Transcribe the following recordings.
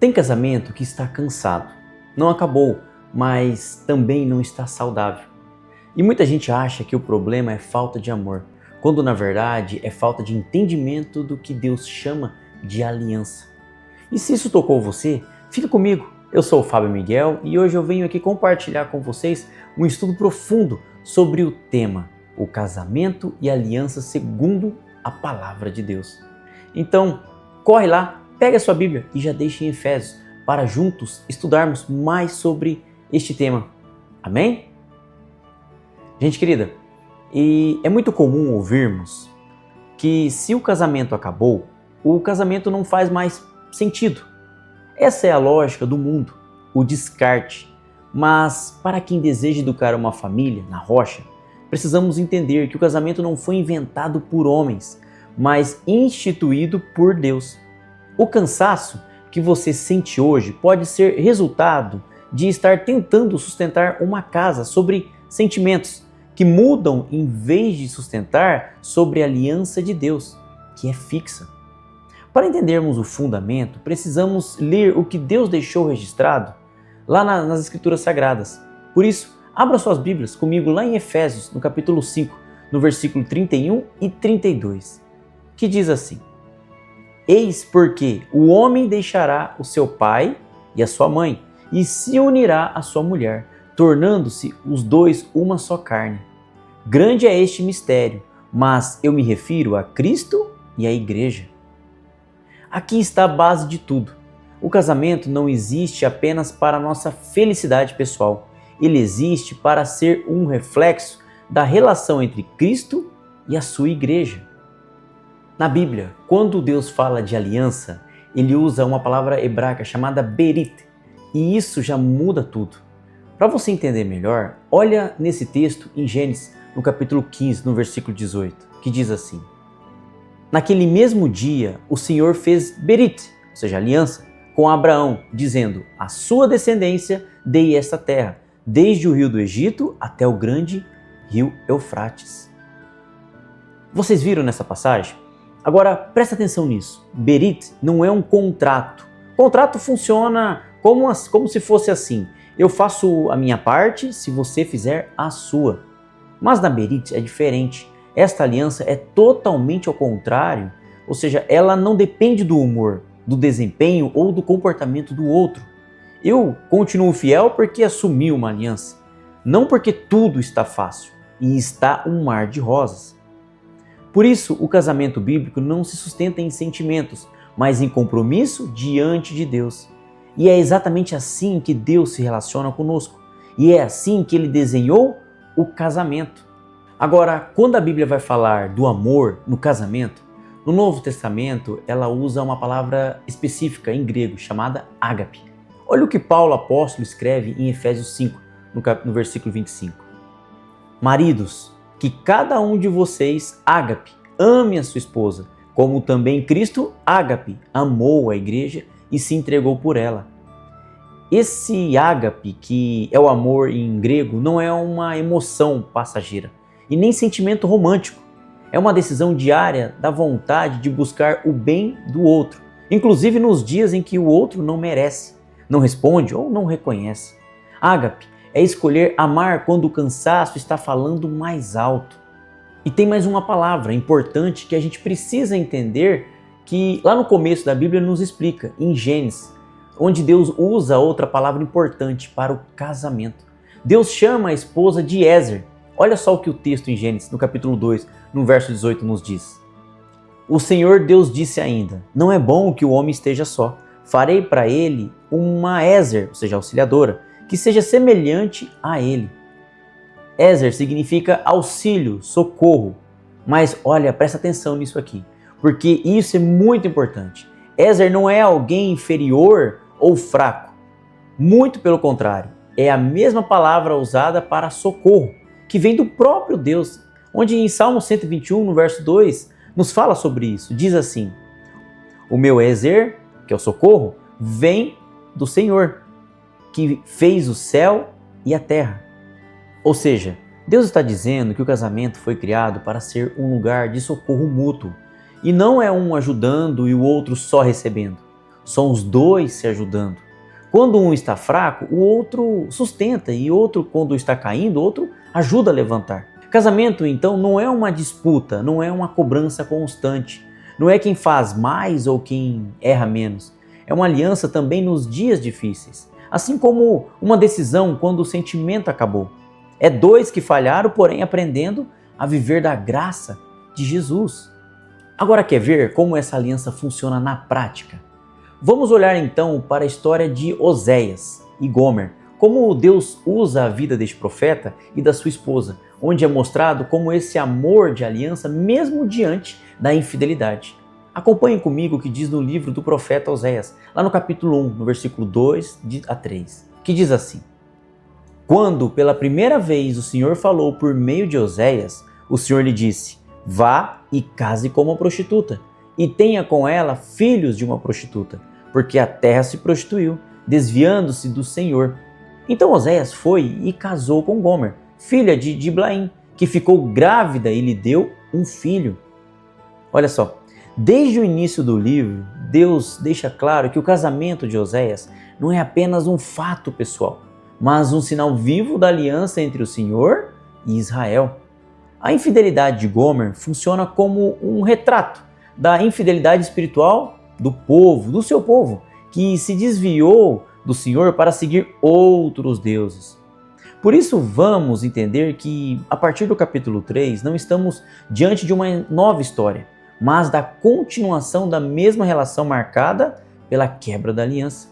Tem casamento que está cansado, não acabou, mas também não está saudável. E muita gente acha que o problema é falta de amor, quando na verdade é falta de entendimento do que Deus chama de aliança. E se isso tocou você, fica comigo. Eu sou o Fábio Miguel e hoje eu venho aqui compartilhar com vocês um estudo profundo sobre o tema, o casamento e aliança segundo a palavra de Deus. Então, corre lá, pega a sua Bíblia e já deixa em Efésios para juntos estudarmos mais sobre este tema. Amém? Gente querida, e é muito comum ouvirmos que se o casamento acabou, o casamento não faz mais sentido. Essa é a lógica do mundo, o descarte. Mas para quem deseja educar uma família na rocha, precisamos entender que o casamento não foi inventado por homens, mas instituído por Deus. O cansaço que você sente hoje pode ser resultado de estar tentando sustentar uma casa sobre sentimentos que mudam em vez de sustentar sobre a aliança de Deus, que é fixa. Para entendermos o fundamento, precisamos ler o que Deus deixou registrado lá nas Escrituras Sagradas. Por isso, abra suas Bíblias comigo lá em Efésios, no capítulo 5, no versículo 31 e 32, que diz assim: Eis porque o homem deixará o seu pai e a sua mãe, e se unirá à sua mulher, tornando-se os dois uma só carne. Grande é este mistério, mas eu me refiro a Cristo e à Igreja. Aqui está a base de tudo. O casamento não existe apenas para a nossa felicidade pessoal. Ele existe para ser um reflexo da relação entre Cristo e a sua Igreja. Na Bíblia, quando Deus fala de aliança, ele usa uma palavra hebraica chamada berit, e isso já muda tudo. Para você entender melhor, olha nesse texto em Gênesis, no capítulo 15, no versículo 18, que diz assim: Naquele mesmo dia, o Senhor fez berit, ou seja, aliança, com Abraão, dizendo: A sua descendência dei esta terra, desde o rio do Egito até o grande rio Eufrates. Vocês viram nessa passagem? Agora, presta atenção nisso. Berit não é um contrato. Contrato funciona como se fosse assim: eu faço a minha parte se você fizer a sua. Mas na Berit é diferente. Esta aliança é totalmente ao contrário, ou seja, ela não depende do humor, do desempenho ou do comportamento do outro. Eu continuo fiel porque assumi uma aliança, não porque tudo está fácil e está um mar de rosas. Por isso, o casamento bíblico não se sustenta em sentimentos, mas em compromisso diante de Deus. E é exatamente assim que Deus se relaciona conosco. E é assim que Ele desenhou o casamento. Agora, quando a Bíblia vai falar do amor no casamento, no Novo Testamento ela usa uma palavra específica em grego chamada ágape. Olha o que Paulo apóstolo escreve em Efésios 5, no versículo 25. Maridos, que cada um de vocês, ágape, ame a sua esposa, como também Cristo, ágape, amou a igreja e se entregou por ela. Esse ágape, que é o amor em grego, não é uma emoção passageira e nem sentimento romântico. É uma decisão diária da vontade de buscar o bem do outro, inclusive nos dias em que o outro não merece, não responde ou não reconhece. Ágape é escolher amar quando o cansaço está falando mais alto. E tem mais uma palavra importante que a gente precisa entender, que lá no começo da Bíblia nos explica, em Gênesis, onde Deus usa outra palavra importante para o casamento. Deus chama a esposa de Ezer. Olha só o que o texto em Gênesis, no capítulo 2, no verso 18, nos diz. O Senhor Deus disse ainda: Não é bom que o homem esteja só. Farei para ele uma Ezer, ou seja, auxiliadora, que seja semelhante a ele. Ezer significa auxílio, socorro. Mas olha, presta atenção nisso aqui, porque isso é muito importante. Ezer não é alguém inferior ou fraco. Muito pelo contrário, é a mesma palavra usada para socorro, que vem do próprio Deus, onde em Salmo 121, no verso 2, nos fala sobre isso. Diz assim: O meu Ezer, que é o socorro, vem do Senhor, que fez o céu e a terra. Ou seja, Deus está dizendo que o casamento foi criado para ser um lugar de socorro mútuo, e não é um ajudando e o outro só recebendo. são os dois se ajudando. Quando um está fraco, o outro sustenta e outro, quando está caindo, o outro ajuda a levantar. Casamento, então, não é uma disputa, não é uma cobrança constante, não é quem faz mais ou quem erra menos. É uma aliança também nos dias difíceis, assim como uma decisão quando o sentimento acabou. É dois que falharam, porém aprendendo a viver da graça de Jesus. Agora quer ver como essa aliança funciona na prática? Vamos olhar então para a história de Oséias e Gomer, como Deus usa a vida deste profeta e da sua esposa, onde é mostrado como esse amor de aliança mesmo diante da infidelidade. Acompanhem comigo o que diz no livro do profeta Oséias, lá no capítulo 1, no versículo 2 a 3, que diz assim: Quando pela primeira vez o Senhor falou por meio de Oséias, o Senhor lhe disse: Vá e case com uma prostituta, e tenha com ela filhos de uma prostituta, porque a terra se prostituiu, desviando-se do Senhor. Então Oséias foi e casou com Gomer, filha de Diblaim, que ficou grávida e lhe deu um filho. Olha só, desde o início do livro, Deus deixa claro que o casamento de Oséias não é apenas um fato pessoal, mas um sinal vivo da aliança entre o Senhor e Israel. A infidelidade de Gomer funciona como um retrato da infidelidade espiritual do seu povo, que se desviou do Senhor para seguir outros deuses. Por isso vamos entender que, a partir do capítulo 3, não estamos diante de uma nova história, mas da continuação da mesma relação marcada pela quebra da aliança.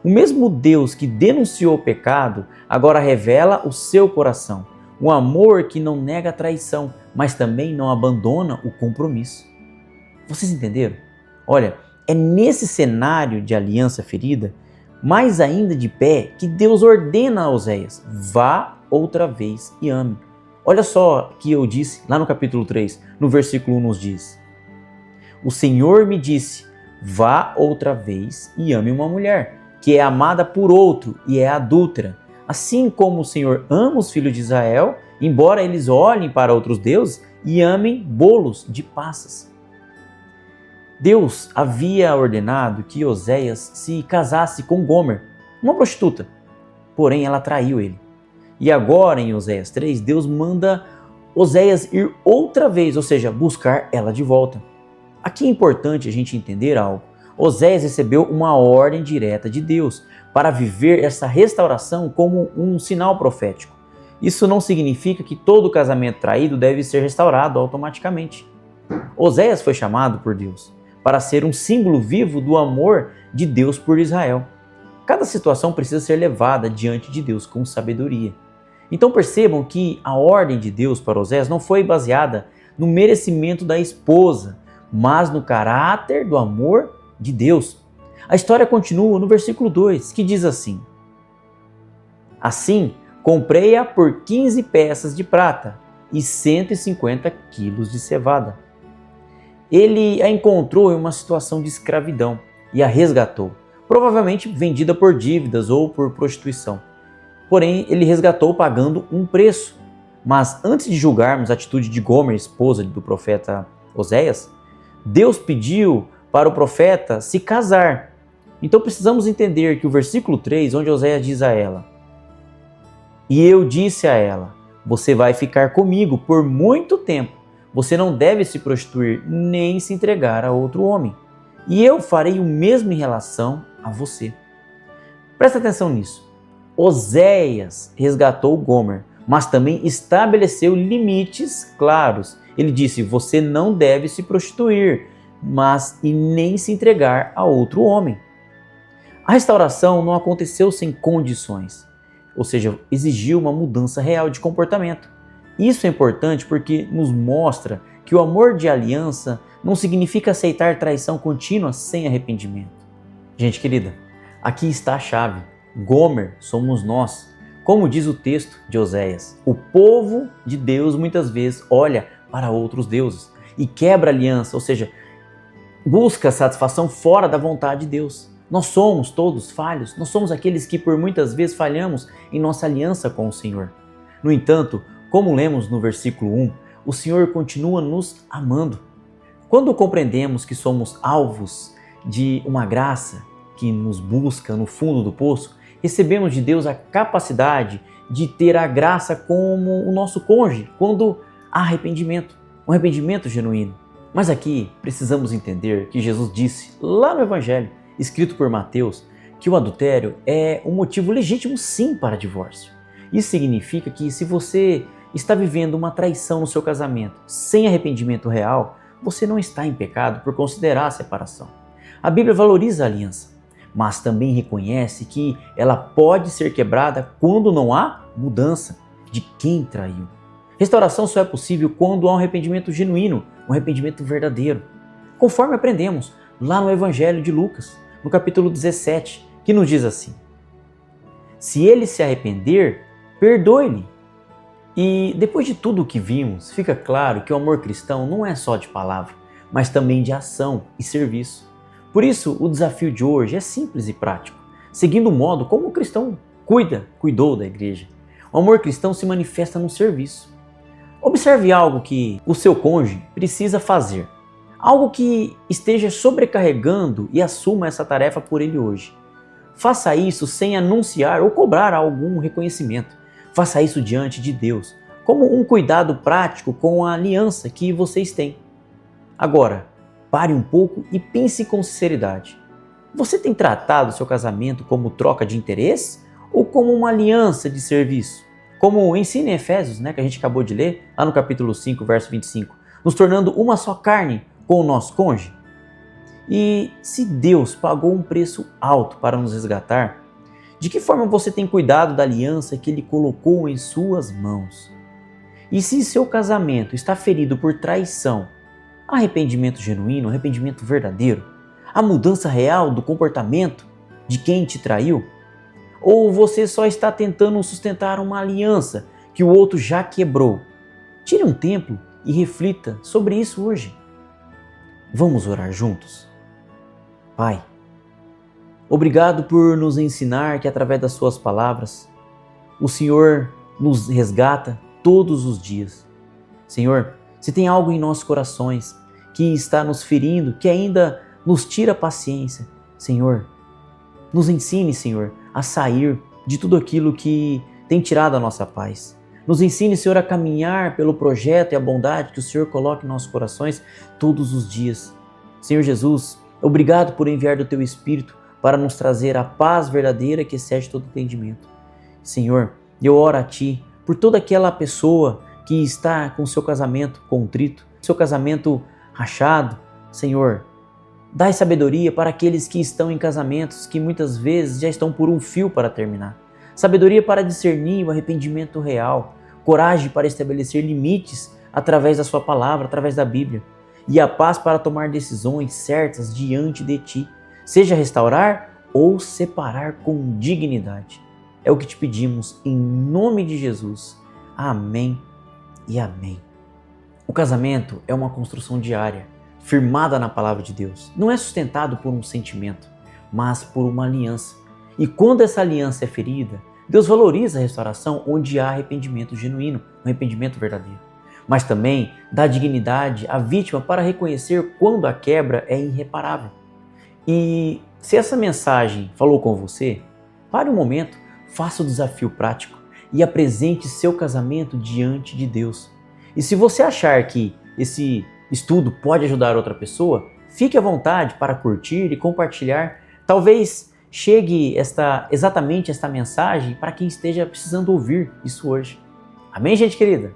O mesmo Deus que denunciou o pecado agora revela o seu coração, um amor que não nega a traição, mas também não abandona o compromisso. Vocês entenderam? Olha, é nesse cenário de aliança ferida, mais ainda de pé, que Deus ordena a Oséias: vá outra vez e ame. Olha só que eu disse lá no capítulo 3, no versículo 1 nos diz: O Senhor me disse: vá outra vez e ame uma mulher, que é amada por outro e é adúltera. Assim como o Senhor ama os filhos de Israel, embora eles olhem para outros deuses e amem bolos de passas. Deus havia ordenado que Oséias se casasse com Gomer, uma prostituta, porém ela traiu ele. E agora em Oséias 3, Deus manda Oséias ir outra vez, ou seja, buscar ela de volta. Aqui é importante a gente entender algo. Oséias recebeu uma ordem direta de Deus para viver essa restauração como um sinal profético. Isso não significa que todo casamento traído deve ser restaurado automaticamente. Oséias foi chamado por Deus para ser um símbolo vivo do amor de Deus por Israel. Cada situação precisa ser levada diante de Deus com sabedoria. Então percebam que a ordem de Deus para Oséias não foi baseada no merecimento da esposa, mas no caráter do amor de Deus. A história continua no versículo 2, que diz assim: Assim, comprei-a por 15 peças de prata e 150 quilos de cevada. Ele a encontrou em uma situação de escravidão e a resgatou, provavelmente vendida por dívidas ou por prostituição. Porém, ele resgatou pagando um preço. Mas antes de julgarmos a atitude de Gomer, esposa do profeta Oséias, Deus pediu para o profeta se casar. Então precisamos entender que o versículo 3, onde Oséias diz a ela: E eu disse a ela, você vai ficar comigo por muito tempo. Você não deve se prostituir nem se entregar a outro homem. E eu farei o mesmo em relação a você. Presta atenção nisso. Oséias resgatou Gomer, mas também estabeleceu limites claros. Ele disse: você não deve se prostituir, mas e nem se entregar a outro homem. A restauração não aconteceu sem condições, ou seja, exigiu uma mudança real de comportamento. Isso é importante porque nos mostra que o amor de aliança não significa aceitar traição contínua sem arrependimento. Gente querida, aqui está a chave. Gomer somos nós. Como diz o texto de Oséias, o povo de Deus muitas vezes olha para outros deuses e quebra aliança, ou seja, busca satisfação fora da vontade de Deus. Nós somos todos falhos, nós somos aqueles que por muitas vezes falhamos em nossa aliança com o Senhor. No entanto, como lemos no versículo 1, o Senhor continua nos amando. Quando compreendemos que somos alvos de uma graça que nos busca no fundo do poço, recebemos de Deus a capacidade de ter a graça como o nosso cônjuge quando há arrependimento, um arrependimento genuíno. Mas aqui precisamos entender que Jesus disse lá no Evangelho, escrito por Mateus, que o adultério é um motivo legítimo sim para divórcio. Isso significa que se você está vivendo uma traição no seu casamento sem arrependimento real, você não está em pecado por considerar a separação. A Bíblia valoriza a aliança, mas também reconhece que ela pode ser quebrada quando não há mudança de quem traiu. Restauração só é possível quando há um arrependimento genuíno, um arrependimento verdadeiro. Conforme aprendemos lá no Evangelho de Lucas, no capítulo 17, que nos diz assim: se ele se arrepender, perdoe-lhe. E depois de tudo o que vimos, fica claro que o amor cristão não é só de palavra, mas também de ação e serviço. Por isso, o desafio de hoje é simples e prático, seguindo o modo como o cristão cuidou da igreja. O amor cristão se manifesta no serviço. Observe algo que o seu cônjuge precisa fazer, algo que esteja sobrecarregando e assuma essa tarefa por ele hoje. Faça isso sem anunciar ou cobrar algum reconhecimento. Faça isso diante de Deus, como um cuidado prático com a aliança que vocês têm. Agora, pare um pouco e pense com sinceridade. Você tem tratado seu casamento como troca de interesse ou como uma aliança de serviço? Como ensina em Efésios, que a gente acabou de ler, lá no capítulo 5, verso 25, nos tornando uma só carne com o nosso cônjuge? E se Deus pagou um preço alto para nos resgatar, de que forma você tem cuidado da aliança que Ele colocou em suas mãos? E se seu casamento está ferido por traição, há arrependimento genuíno, arrependimento verdadeiro? Há mudança real do comportamento de quem te traiu? Ou você só está tentando sustentar uma aliança que o outro já quebrou? Tire um tempo e reflita sobre isso hoje. Vamos orar juntos? Pai, obrigado por nos ensinar que através das suas palavras, o Senhor nos resgata todos os dias. Senhor, se tem algo em nossos corações que está nos ferindo, que ainda nos tira a paciência, Senhor, nos ensine, Senhor, a sair de tudo aquilo que tem tirado a nossa paz. Nos ensine, Senhor, a caminhar pelo projeto e a bondade que o Senhor coloca em nossos corações todos os dias. Senhor Jesus, obrigado por enviar do Teu Espírito para nos trazer a paz verdadeira que excede todo entendimento. Senhor, eu oro a Ti por toda aquela pessoa que está com seu casamento contrito, seu casamento rachado. Senhor, dai sabedoria para aqueles que estão em casamentos que muitas vezes já estão por um fio para terminar. Sabedoria para discernir o arrependimento real, coragem para estabelecer limites através da Sua palavra, através da Bíblia, e a paz para tomar decisões certas diante de Ti, seja restaurar ou separar com dignidade. É o que te pedimos em nome de Jesus. Amém e amém. O casamento é uma construção diária, firmada na palavra de Deus. Não é sustentado por um sentimento, mas por uma aliança. E quando essa aliança é ferida, Deus valoriza a restauração onde há arrependimento genuíno, um arrependimento verdadeiro. Mas também dá dignidade à vítima para reconhecer quando a quebra é irreparável. E se essa mensagem falou com você, pare um momento, faça o desafio prático e apresente seu casamento diante de Deus. E se você achar que esse estudo pode ajudar outra pessoa, fique à vontade para curtir e compartilhar. Talvez chegue exatamente esta mensagem para quem esteja precisando ouvir isso hoje. Amém, gente querida?